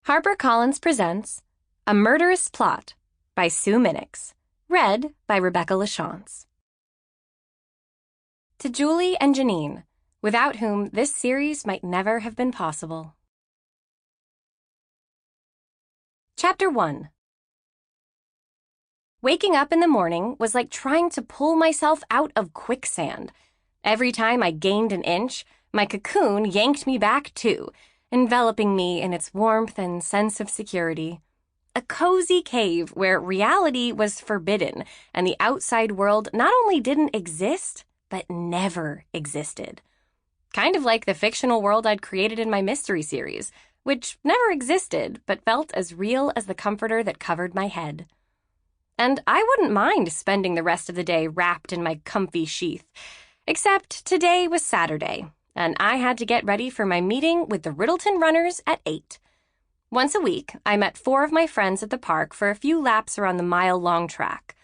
HarperCollins presents A Murderous Plot by Sue Minix, read by Rebecca Lachance. To Julie and Janine, without whom this series might never have been possible. Chapter 1. Waking up in the morning was like trying to pull myself out of quicksand. Every time I gained an inch, my cocoon yanked me back too, enveloping me in its warmth and sense of security. A cozy cave where reality was forbidden and the outside world not only didn't exist, but never existed. Kind of like the fictional world I'd created in my mystery series, which never existed but felt as real as the comforter that covered my head. And I wouldn't mind spending the rest of the day wrapped in my comfy sheath, except today was Saturday, and I had to get ready for my meeting with the Riddleton runners at 8. Once a week, I met 4 of my friends at the park for a few laps around the mile-long track.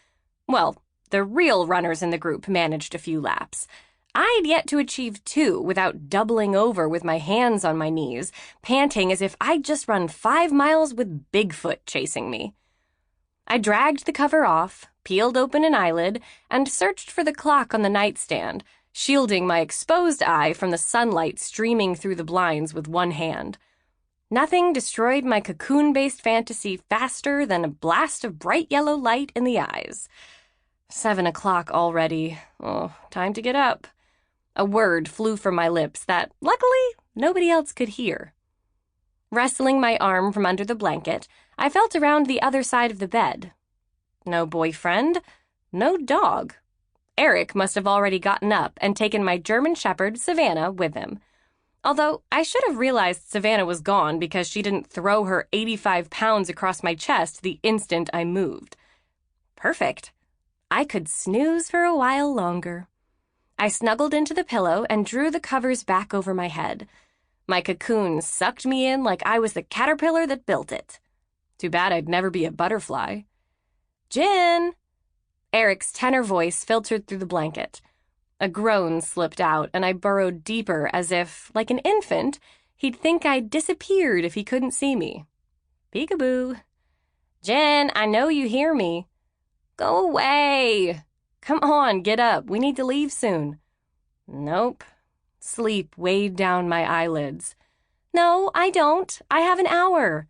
Well, the real runners in the group managed a few laps. I'd yet to achieve 2 without doubling over with my hands on my knees, panting as if I'd just run 5 miles with Bigfoot chasing me. I dragged the cover off, peeled open an eyelid, and searched for the clock on the nightstand, shielding my exposed eye from the sunlight streaming through the blinds with one hand. Nothing destroyed my cocoon-based fantasy faster than a blast of bright yellow light in the eyes. 7 o'clock already. Oh, time to get up. A word flew from my lips that, luckily, nobody else could hear. Wrestling my arm from under the blanket, I felt around the other side of the bed. No boyfriend, no dog. Eric must have already gotten up and taken my German Shepherd, Savannah, with him. Although I should have realized Savannah was gone because she didn't throw her 85 pounds across my chest the instant I moved. Perfect. I could snooze for a while longer. I snuggled into the pillow and drew the covers back over my head. My cocoon sucked me in like I was the caterpillar that built it. Too bad I'd never be a butterfly. Jin! Eric's tenor voice filtered through the blanket. A groan slipped out, and I burrowed deeper as if, like an infant, he'd think I'd disappeared if he couldn't see me. Peekaboo. Jen, I know you hear me. Go away. Come on, get up. We need to leave soon. Nope. Sleep weighed down my eyelids. No, I don't. I have an hour.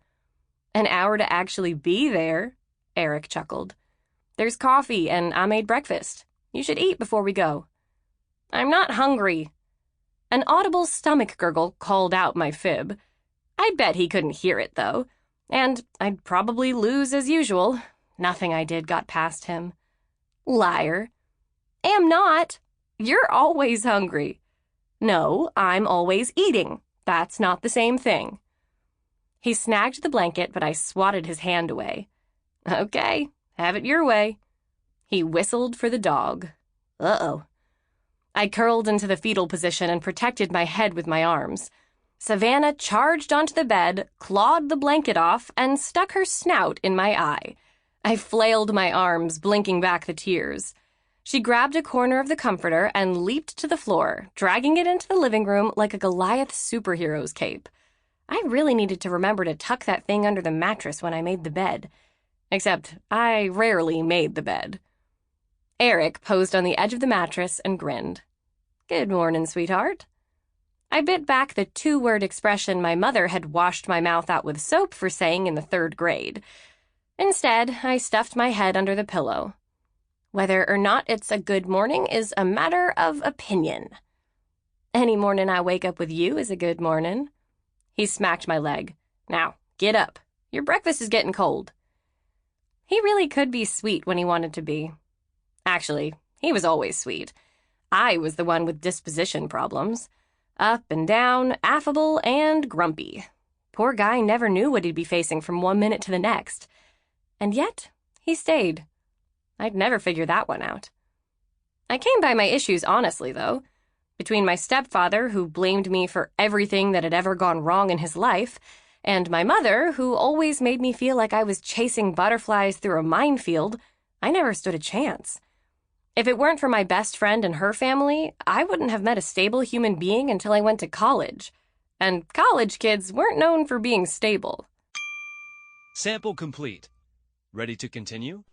An hour to actually be there, Eric chuckled. There's coffee, and I made breakfast. You should eat before we go. I'm not hungry. An audible stomach gurgle called out my fib. I'd bet he couldn't hear it, though, and I'd probably lose as usual. Nothing I did got past him. Liar. Am not. You're always hungry. No, I'm always eating. That's not the same thing. He snagged the blanket, but I swatted his hand away. Okay. Have it your way. He whistled for the dog. Uh-oh. I curled into the fetal position and protected my head with my arms. Savannah charged onto the bed, clawed the blanket off, and stuck her snout in my eye. I flailed my arms, blinking back the tears. She grabbed a corner of the comforter and leaped to the floor, dragging it into the living room like a Goliath superhero's cape. I really needed to remember to tuck that thing under the mattress when I made the bed. Except I rarely made the bed. Eric posed on the edge of the mattress and grinned. Good morning, sweetheart. I bit back the 2-word expression my mother had washed my mouth out with soap for saying in the 3rd grade. Instead, I stuffed my head under the pillow. Whether or not it's a good morning is a matter of opinion. Any morning I wake up with you is a good morning. He smacked my leg. Now, get up. Your breakfast is getting cold. He really could be sweet when he wanted to be. Actually, he was always sweet. I was the one with disposition problems. Up and down, affable and grumpy. Poor guy never knew what he'd be facing from one minute to the next. And yet, he stayed. I'd never figure that one out. I came by my issues honestly, though. Between my stepfather, who blamed me for everything that had ever gone wrong in his life, and my mother, who always made me feel like I was chasing butterflies through a minefield, I never stood a chance. If it weren't for my best friend and her family, I wouldn't have met a stable human being until I went to college. And college kids weren't known for being stable. Sample complete. Ready to continue?